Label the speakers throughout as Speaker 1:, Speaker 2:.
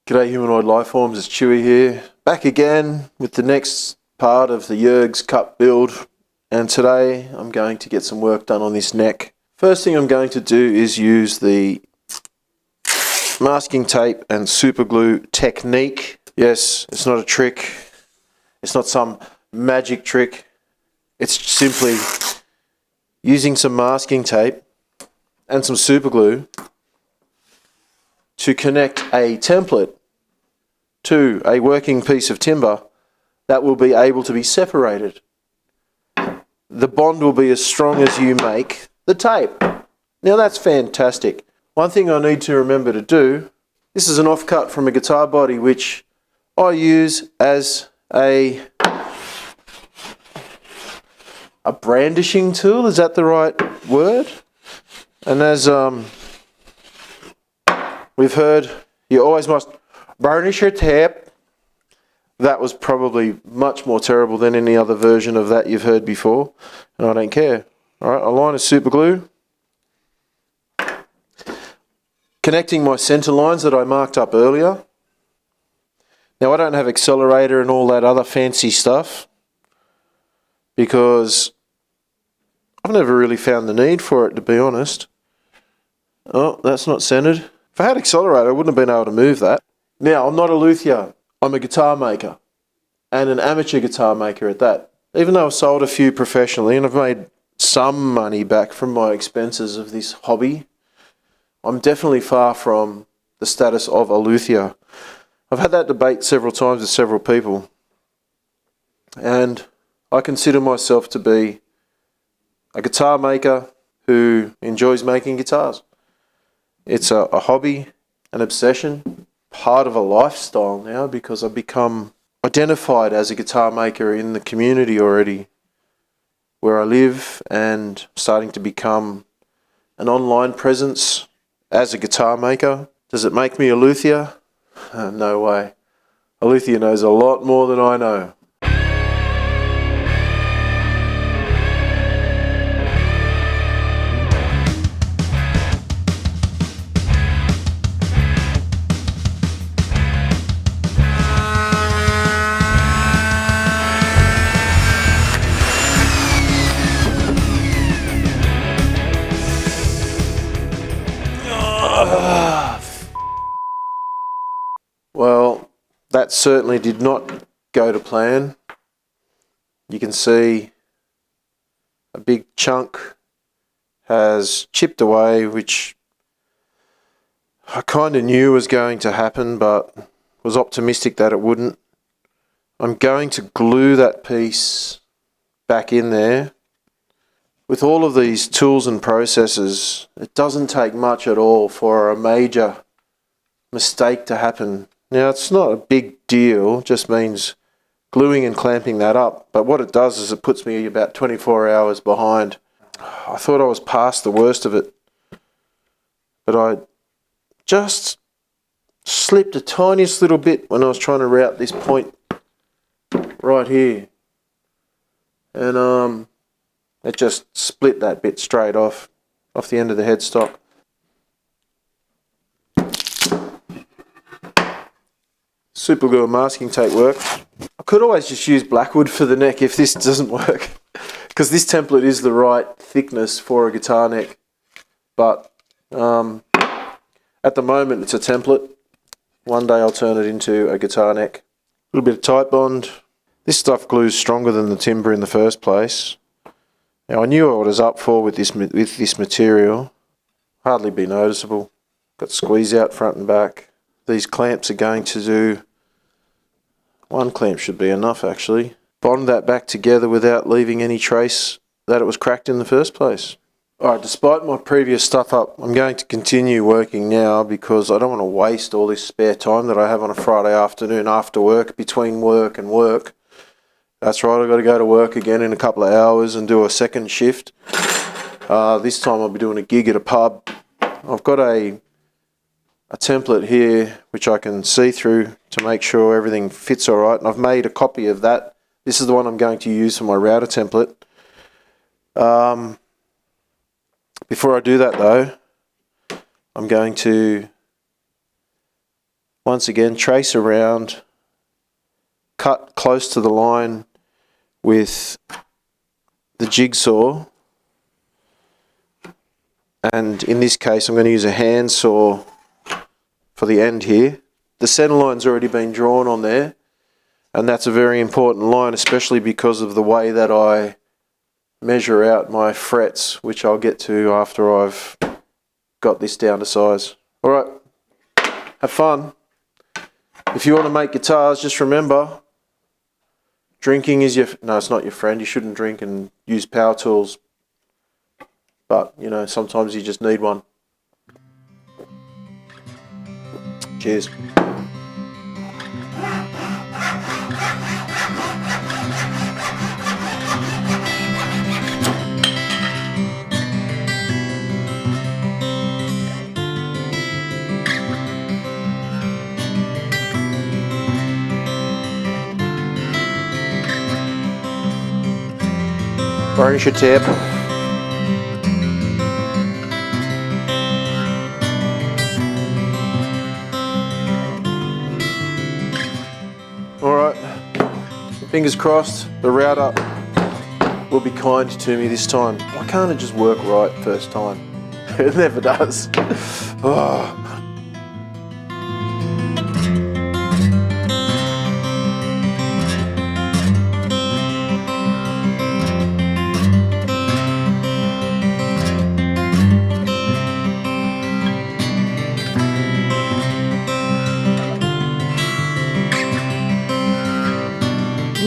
Speaker 1: G'day humanoid lifeforms, it's Chewy here, back again with the next part of the Jurg's cup build, and today I'm going to get some work done on this neck. First thing I'm going to do is use the masking tape and super glue technique. Yes, it's not a trick, it's not some magic trick, it's simply using some masking tape and some super glue to connect a template to a working piece of timber that will be able to be separated. The bond will be as strong as you make the tape. Now that's fantastic. One thing I need to remember to do, this is an offcut from a guitar body which I use as a brandishing tool, is that the right word? And as we've heard, you always must burnish your tape. That was probably much more terrible than any other version of that you've heard before, and I don't care. Alright, a line of super glue, connecting my center lines that I marked up earlier. Now I don't have accelerator and all that other fancy stuff because I've never really found the need for it, to be honest. Oh, that's not centered. If I had accelerator, I wouldn't have been able to move that. Now, I'm not a luthier. I'm a guitar maker, and an amateur guitar maker at that. Even though I've sold a few professionally and I've made some money back from my expenses of this hobby, I'm definitely far from the status of a luthier. I've had that debate several times with several people, and I consider myself to be a guitar maker who enjoys making guitars. It's a hobby, an obsession, part of a lifestyle now because I've become identified as a guitar maker in the community already where I live, and starting to become an online presence as a guitar maker. Does it make me a luthier? No way. A luthier knows a lot more than I know. Well, that certainly did not go to plan. You can see a big chunk has chipped away, which I kind of knew was going to happen, but was optimistic that it wouldn't. I'm going to glue that piece back in there. With all of these tools and processes, it doesn't take much at all for a major mistake to happen. Now, it's not a big deal, just means gluing and clamping that up. But what it does is it puts me about 24 hours behind. I thought I was past the worst of it, but I just slipped the tiniest little bit when I was trying to route this point right here. And it just split that bit straight off the end of the headstock. Super glue and masking tape work. I could always just use blackwood for the neck if this doesn't work, because this template is the right thickness for a guitar neck. But at the moment it's a template. One day I'll turn it into a guitar neck. A little bit of Titebond. This stuff glues stronger than the timber in the first place. Now I knew what I was up for with this material. Hardly be noticeable. Got squeeze out front and back. These clamps are going to do, one clamp should be enough actually, bond that back together without leaving any trace that it was cracked in the first place. Alright, despite my previous stuff up, I'm going to continue working now because I don't want to waste all this spare time that I have on a Friday afternoon after work, between work and work. That's right, I've got to go to work again in a couple of hours and do a second shift. This time I'll be doing a gig at a pub. I've got a template here which I can see through to make sure everything fits alright, and I've made a copy of that. This is the one I'm going to use for my router template. Before I do that though, I'm going to once again, trace around, cut close to the line with the jigsaw, and in this case I'm going to use a hand saw for the end here. The centre line's already been drawn on there, and that's a very important line, especially because of the way that I measure out my frets, which I'll get to after I've got this down to size. Alright, have fun. If you want to make guitars, just remember, drinking is your... No, it's not your friend. You shouldn't drink and use power tools. But, you know, sometimes you just need one. Cheers. Burnish your tip. Alright, fingers crossed, the router will be kind to me this time. Why can't it just work right first time? It never does. Oh.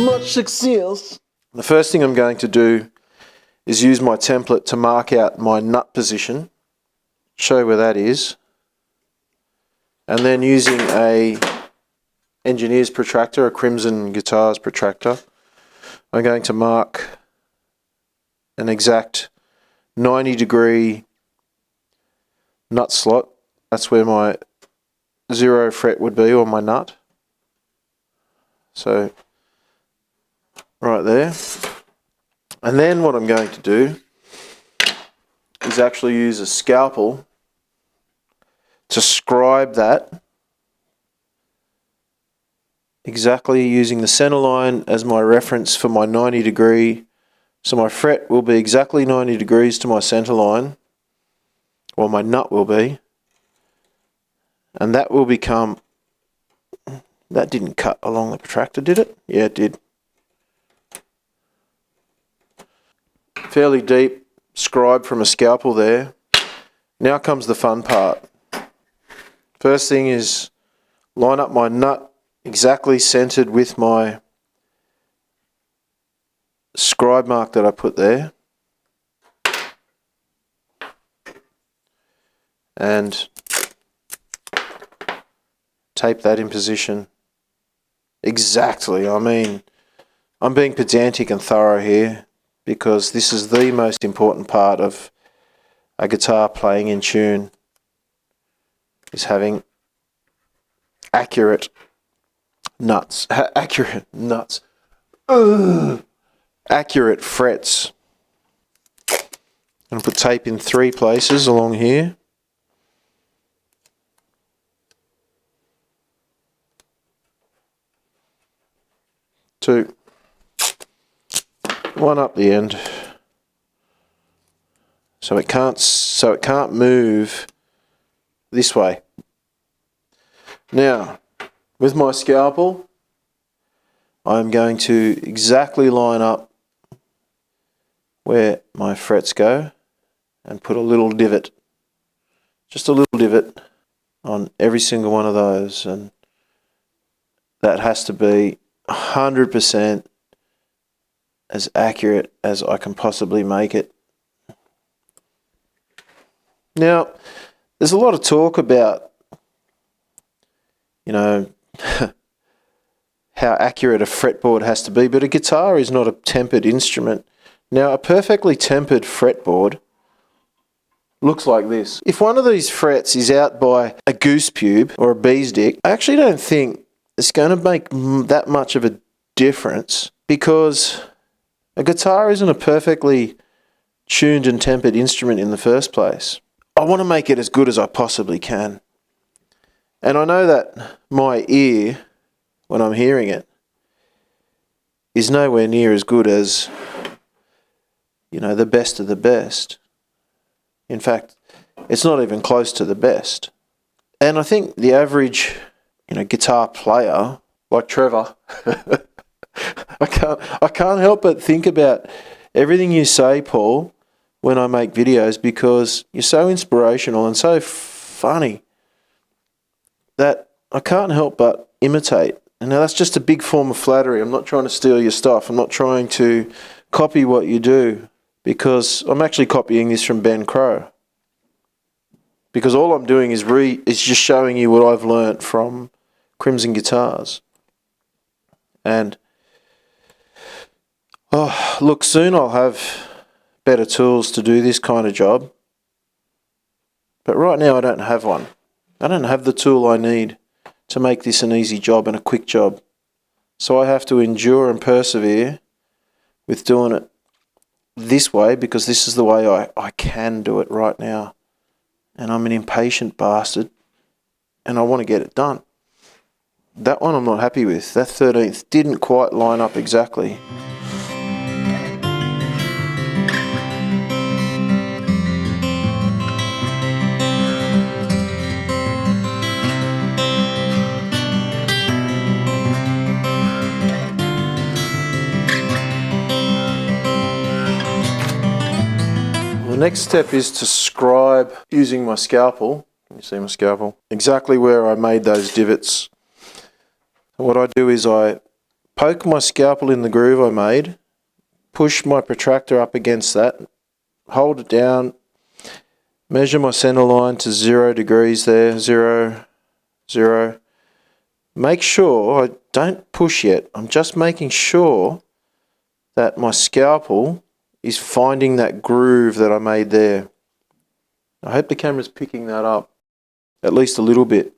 Speaker 1: Much success. The first thing I'm going to do is use my template to mark out my nut position, show where that is, and then using a engineer's protractor, a Crimson Guitars protractor, I'm going to mark an exact 90-degree nut slot. That's where my 0 fret would be on my nut. So right there. And then what I'm going to do is actually use a scalpel to scribe that, exactly using the center line as my reference for my 90 degree. So my fret will be exactly 90 degrees to my center line, or my nut will be, and that will become... That didn't cut along the protractor, did it? Yeah, it did. Fairly deep scribe from a scalpel there. Now comes the fun part. First thing is line up my nut exactly centered with my scribe mark that I put there, and tape that in position exactly. I mean, I'm being pedantic and thorough here, because this is the most important part of a guitar playing in tune, is having accurate nuts. Accurate nuts. Accurate frets. I'm going to put tape in 3 places along here. Two. One up the end, so it can't move this way. Now, with my scalpel, I'm going to exactly line up where my frets go and put a little divot, just a little divot on every single one of those, and that has to be 100% as accurate as I can possibly make it. Now, there's a lot of talk about, you know, how accurate a fretboard has to be, but a guitar is not a tempered instrument. Now, a perfectly tempered fretboard looks like this. If one of these frets is out by a goose pube or a bee's dick, I actually don't think it's going to make that much of a difference, because a guitar isn't a perfectly tuned and tempered instrument in the first place. I want to make it as good as I possibly can. And I know that my ear, when I'm hearing it, is nowhere near as good as, you know, the best of the best. In fact, it's not even close to the best. And I think the average, you know, guitar player, like Trevor, I can't help but think about everything you say, Paul, when I make videos, because you're so inspirational and so funny that I can't help but imitate. And now that's just a big form of flattery. I'm not trying to steal your stuff. I'm not trying to copy what you do, because I'm actually copying this from Ben Crow. Because all I'm doing is just showing you what I've learnt from Crimson Guitars. And look, soon I'll have better tools to do this kind of job. But right now I don't have one. I don't have the tool I need to make this an easy job and a quick job. So I have to endure and persevere with doing it this way, because this is the way I can do it right now. And I'm an impatient bastard, and I want to get it done. That one I'm not happy with. That 13th didn't quite line up exactly. The next step is to scribe using my scalpel. Can you see my scalpel? Exactly where I made those divots. And what I do is I poke my scalpel in the groove I made, push my protractor up against that, hold it down, measure my center line to 0 degrees there, 0, 0. Make sure I don't push yet. I'm just making sure that my scalpel is finding that groove that I made there. I hope the camera's picking that up, at least a little bit.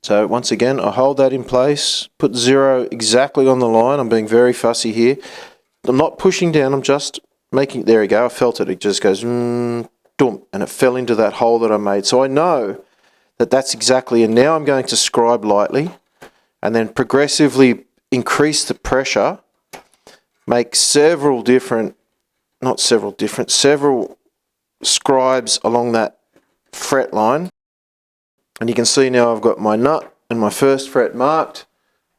Speaker 1: So once again, I hold that in place, put 0 exactly on the line. I'm being very fussy here. I'm not pushing down, I'm just making, there we go, I felt it. It just goes, dum, and it fell into that hole that I made. So I know that that's exactly, and now I'm going to scribe lightly and then progressively increase the pressure, make several scribes along that fret line. And you can see now I've got my nut and my first fret marked.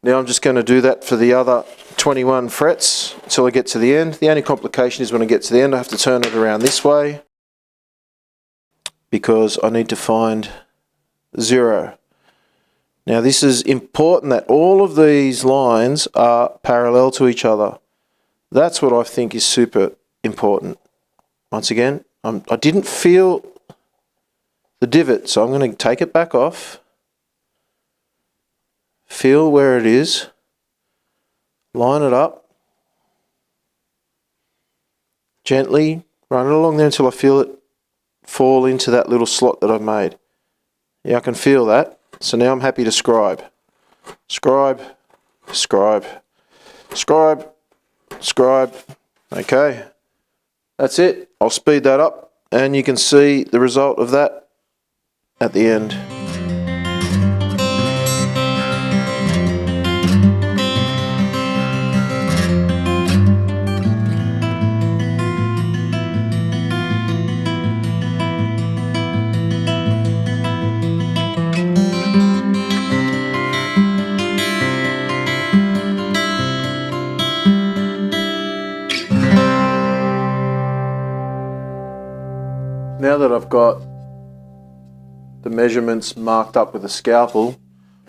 Speaker 1: Now I'm just going to do that for the other 21 frets until I get to the end. The only complication is when I get to the end I have to turn it around this way, because I need to find 0. Now this is important, that all of these lines are parallel to each other. That's what I think is super important. Once again, I didn't feel the divot, so I'm going to take it back off, feel where it is, line it up, gently run it along there until I feel it fall into that little slot that I've made. Yeah, I can feel that. So now I'm happy to scribe. Scribe, scribe, scribe, scribe. Okay, that's it. I'll speed that up and you can see the result of that at the end. Now that I've got the measurements marked up with a scalpel,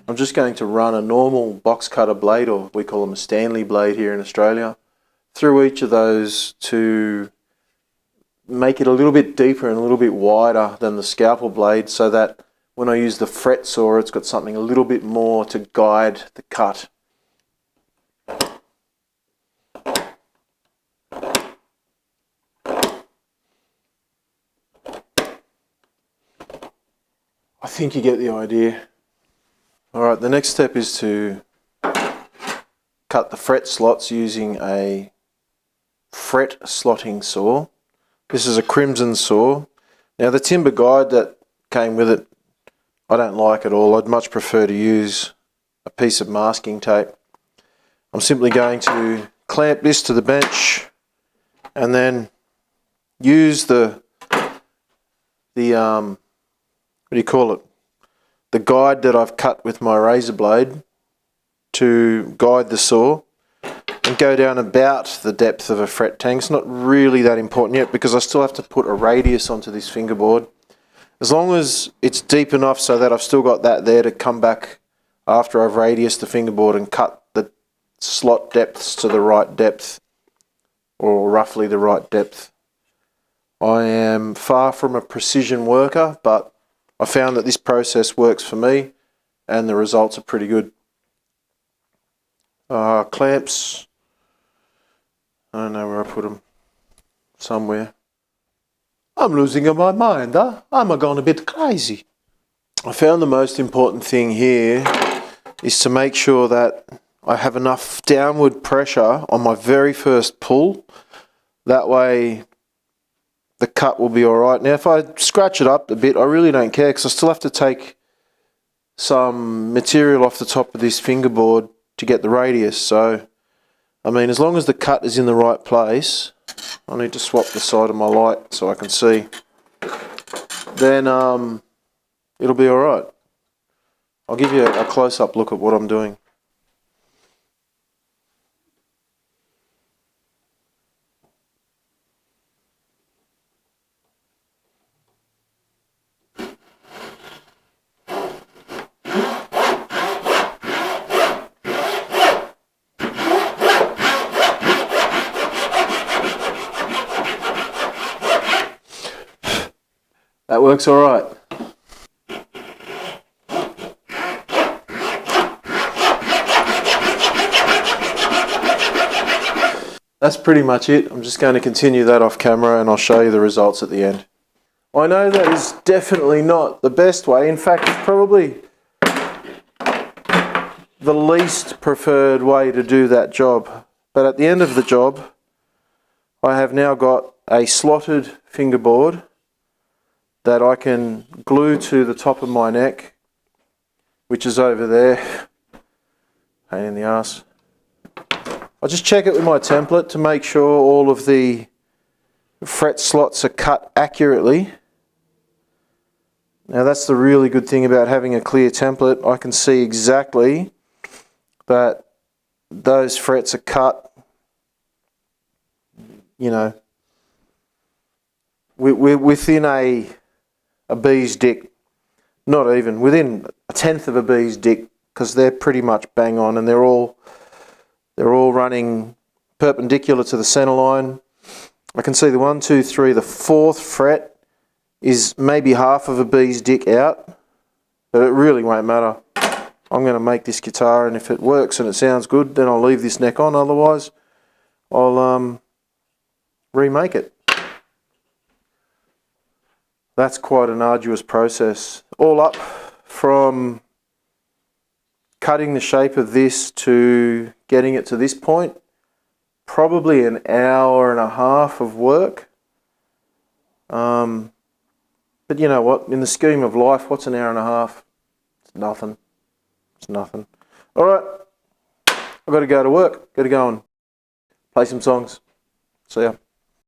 Speaker 1: I'm just going to run a normal box cutter blade, or we call them a Stanley blade here in Australia, through each of those to make it a little bit deeper and a little bit wider than the scalpel blade, so that when I use the fret saw it's got something a little bit more to guide the cut. I think you get the idea. Alright, the next step is to cut the fret slots using a fret slotting saw. This is a Crimson saw. Now the timber guide that came with it I don't like at all. I'd much prefer to use a piece of masking tape. I'm simply going to clamp this to the bench and then use the what do you call it? The guide that I've cut with my razor blade to guide the saw and go down about the depth of a fret tang. It's not really that important yet because I still have to put a radius onto this fingerboard. As long as it's deep enough so that I've still got that there to come back after I've radiused the fingerboard and cut the slot depths to the right depth, or roughly the right depth. I am far from a precision worker, but I found that this process works for me and the results are pretty good. Clamps, I don't know where I put them, somewhere. I'm losing my mind, huh? I'm going a bit crazy. I found the most important thing here is to make sure that I have enough downward pressure on my very first pull. That way the cut will be alright. Now if I scratch it up a bit, I really don't care because I still have to take some material off the top of this fingerboard to get the radius. So, I mean, as long as the cut is in the right place, I need to swap the side of my light so I can see. Then it'll be alright. I'll give you a close-up look at what I'm doing. That works all right. That's pretty much it. I'm just going to continue that off camera and I'll show you the results at the end. I know that is definitely not the best way. In fact, it's probably the least preferred way to do that job. But at the end of the job, I have now got a slotted fingerboard that I can glue to the top of my neck, which is over there. Pain in the ass. I'll just check it with my template to make sure all of the fret slots are cut accurately. Now that's the really good thing about having a clear template. I can see exactly that those frets are cut, you know, we're within a bee's dick. Not even, within a tenth of a bee's dick, because they're pretty much bang on and they're all running perpendicular to the center line. I can see the 1, 2, 3, the 4th fret is maybe half of a bee's dick out, but it really won't matter. I'm going to make this guitar, and if it works and it sounds good, then I'll leave this neck on. Otherwise, I'll remake it. That's quite an arduous process. All up from cutting the shape of this to getting it to this point, probably an hour and a half of work. But you know what, in the scheme of life, what's an hour and a half? It's nothing. It's nothing. Alright, I've got to go to work. Got to go and play some songs. See ya.